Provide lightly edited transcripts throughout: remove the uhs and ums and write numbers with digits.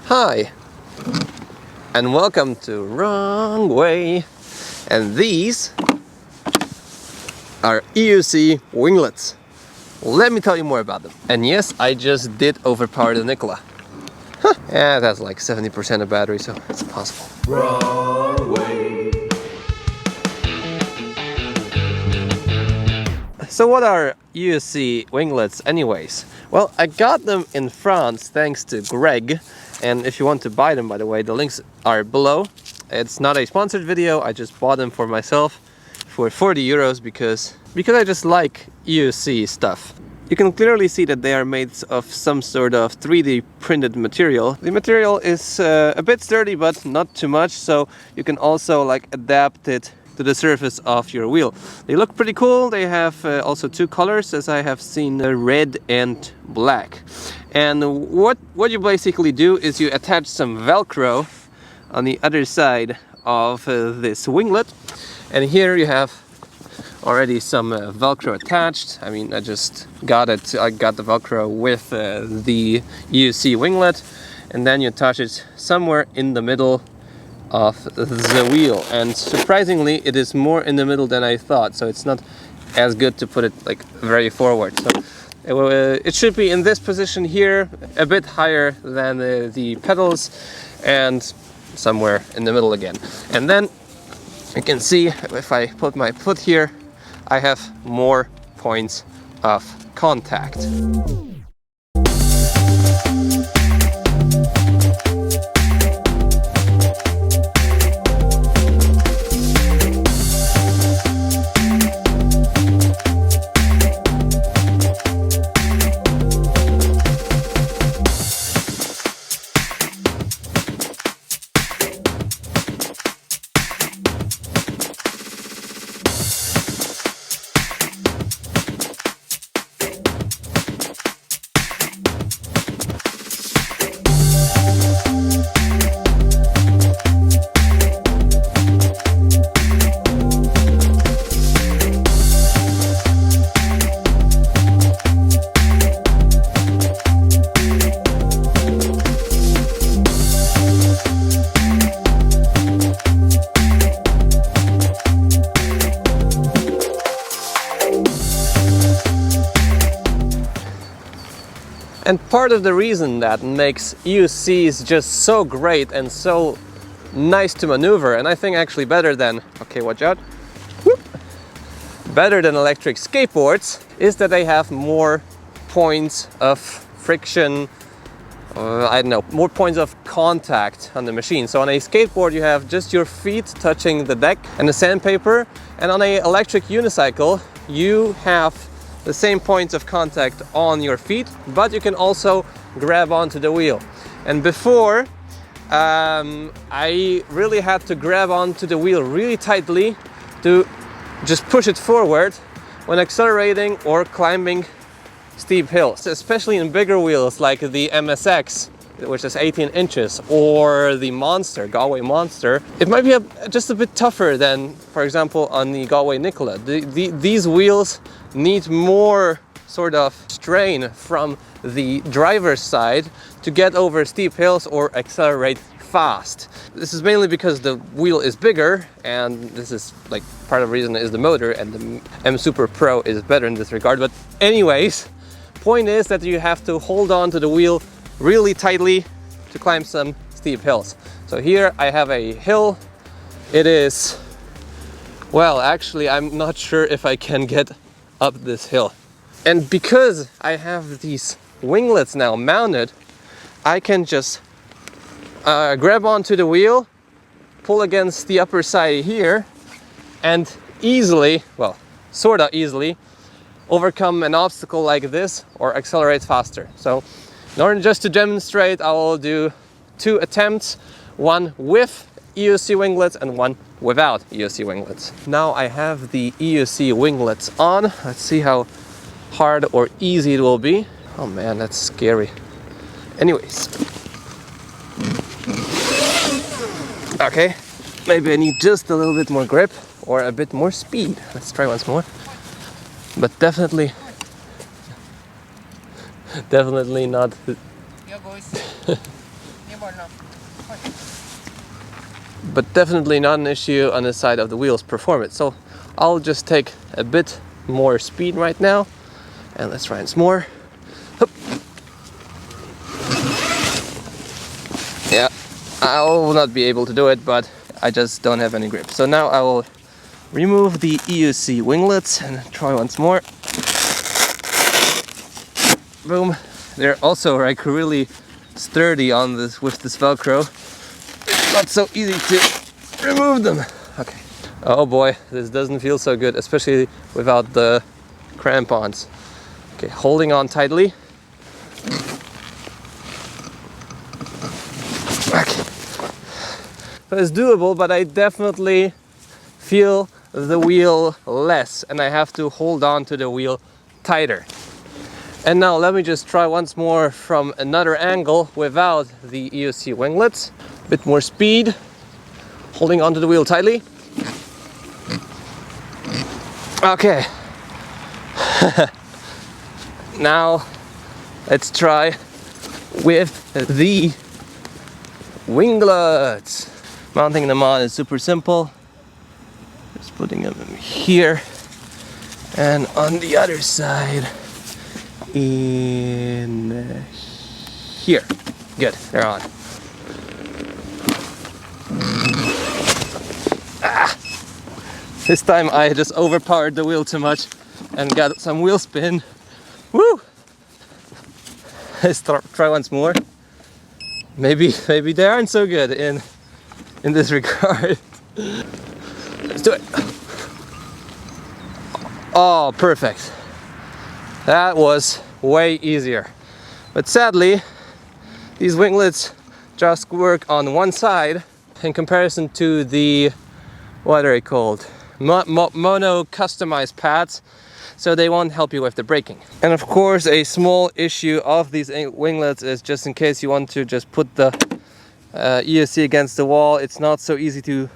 Hi, and welcome to Wrong Way. And these are EUC Winglets. Let me tell you more about them. And yes, I just did overpower the Nikola. Yeah, that's like 70% of battery, so it's possible. Wrong way. So what are EUC Winglets anyways? Well, I got them in France thanks to Greg. And if you want to buy them, by the way, the links are below. It's not a sponsored video, I just bought them for myself for 40 euros because I just like EUC stuff. You can clearly see that they are made of some sort of 3D printed material. The material is a bit sturdy, but not too much, so you can also like adapt it to the surface of your wheel. They look pretty cool. They have also two colors, as I have seen, red and black. And what you basically do is you attach some Velcro on the other side of this winglet. And here you have already some Velcro attached. I mean, I just got it. I got the Velcro with the EUC winglet, and then you attach it somewhere in the middle of the wheel. And surprisingly, it is more in the middle than I thought. So it's not as good to put it like very forward. So it should be in this position here, a bit higher than the pedals, and somewhere in the middle again. And then you can see if I put my foot here, I have more points of contact. And part of the reason that makes EUCs just so great and so nice to maneuver, and I think actually better than, okay, watch out, whoop, better than electric skateboards, is that they have more points of friction, I don't know, more points of contact on the machine. So on a skateboard you have just your feet touching the deck and the sandpaper, and on an electric unicycle you have the same points of contact on your feet, but you can also grab onto the wheel. And before, I really had to grab onto the wheel really tightly to just push it forward when accelerating or climbing steep hills, especially in bigger wheels like the MSX, which is 18 inches, or the Monster, Galway Monster. It might be just a bit tougher than, for example, on the Galway Nikola. These wheels need more sort of strain from the driver's side to get over steep hills or accelerate fast. This is mainly because the wheel is bigger, and this is like part of the reason is the motor, and the M Super Pro is better in this regard. But anyways, point is that you have to hold on to the wheel really tightly to climb some steep hills. So here I have a hill. It is, well, actually I'm not sure if I can get up this hill. And because I have these winglets now mounted, I can just grab onto the wheel, pull against the upper side here, and easily, well, sort of easily, overcome an obstacle like this or accelerate faster. So in order just to demonstrate, I will do two attempts, one with EUC winglets and one without EUC winglets. Now I have the EUC winglets on. Let's see how hard or easy it will be. Oh man, that's scary. Anyways. Okay, maybe I need just a little bit more grip or a bit more speed. Let's try once more. But definitely not. Yeah, boys. Yeah, but definitely not an issue on the side of the wheel's performance. So I'll just take a bit more speed right now, and let's try once more. Hup. Yeah, I will not be able to do it, but I just don't have any grip. So now I will remove the EUC winglets and try once more. Boom. They're also like really sturdy on this with this Velcro. It's not so easy to remove them. Okay. Oh boy, this doesn't feel so good, especially without the crampons. Okay, holding on tightly. Okay. So it's doable, but I definitely feel the wheel less, and I have to hold on to the wheel tighter. And now let me just try once more from another angle without the EUC winglets. Bit more speed, holding onto the wheel tightly. Okay. Now let's try with the winglets. Mounting them on is super simple. Just putting them here and on the other side in here. Good, they're on. This time I just overpowered the wheel too much and got some wheel spin. Woo! Let's try once more. Maybe they aren't so good in this regard. Let's do it. Oh, perfect. That was way easier. But sadly, these winglets just work on one side in comparison to the, what are they called? Mono customized pads, so they won't help you with the braking. And of course, a small issue of these winglets is just in case you want to just put the EUC against the wall, it's not so easy to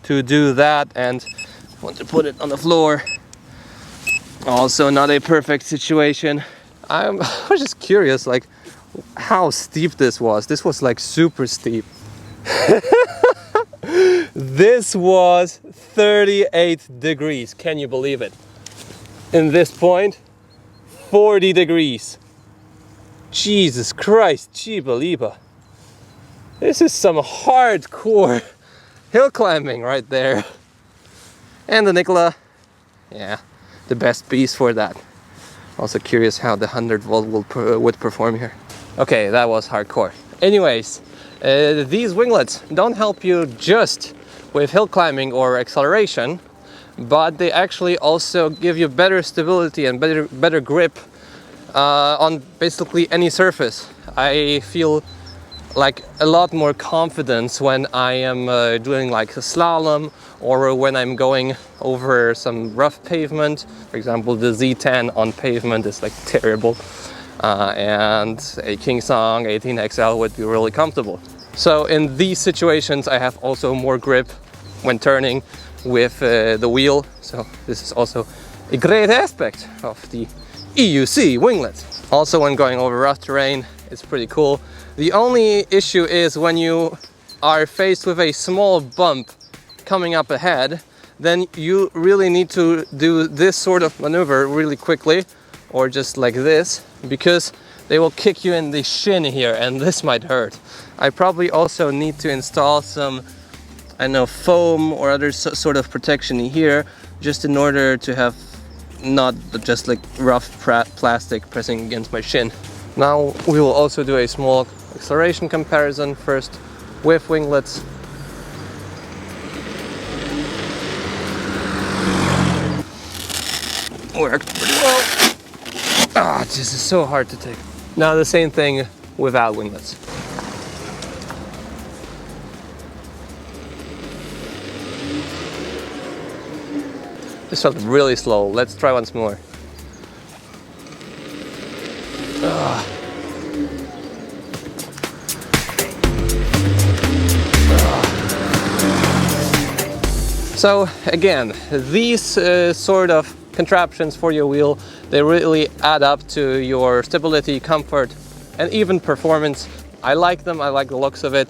do that, and want to put it on the floor. Also not a perfect situation. I was just curious, like, how steep this was. This was like super steep. This was 38 degrees, can you believe it? In this point, 40 degrees. Jesus Christ, Chiba-liba. This is some hardcore hill climbing right there. And the Nikola, yeah, the best piece for that. Also curious how the 100 volt would perform here. Okay, that was hardcore. Anyways, these winglets don't help you just with hill climbing or acceleration, but they actually also give you better stability and better grip on basically any surface. I feel like a lot more confidence when I am doing like a slalom, or when I'm going over some rough pavement. For example, the Z10 on pavement is like terrible, and a King Song 18XL would be really comfortable. So in these situations I have also more grip when turning with the wheel, so this is also a great aspect of the EUC winglets. Also when going over rough terrain, it's pretty cool. The only issue is when you are faced with a small bump coming up ahead, then you really need to do this sort of maneuver really quickly, or just like this, because they will kick you in the shin here, and this might hurt. I probably also need to install some, I don't know, foam or other sort of protection here, just in order to have not just like rough plastic pressing against my shin. Now we will also do a small acceleration comparison, first with winglets. Worked pretty well. Ah, this is so hard to take. Now the same thing without winglets. This felt really slow. Let's try once more. So again, these sort of contraptions for your wheel, they really add up to your stability, comfort, and even performance I like them, I like the looks of it,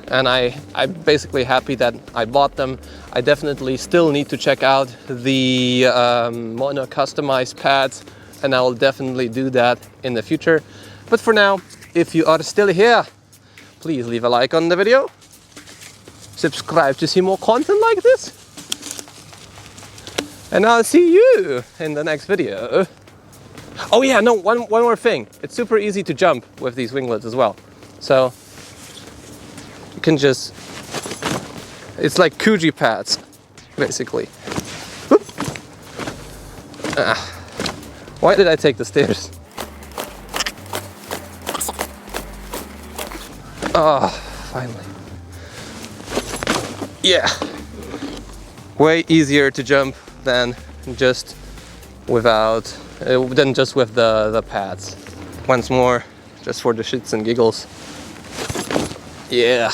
and I'm basically happy that I bought them. I definitely still need to check out the mono customized pads, and I will definitely do that in the future. But for now, if you are still here, please leave a like on the video, subscribe to see more content like this, and I'll see you in the next video. Oh yeah, no, one more thing. It's super easy to jump with these winglets as well. So you can just, it's like Kuji pads, basically. Why did I take the stairs? Oh, finally. Yeah. Way easier to jump than just with the pads. Once more, just for the shits and giggles. Yeah.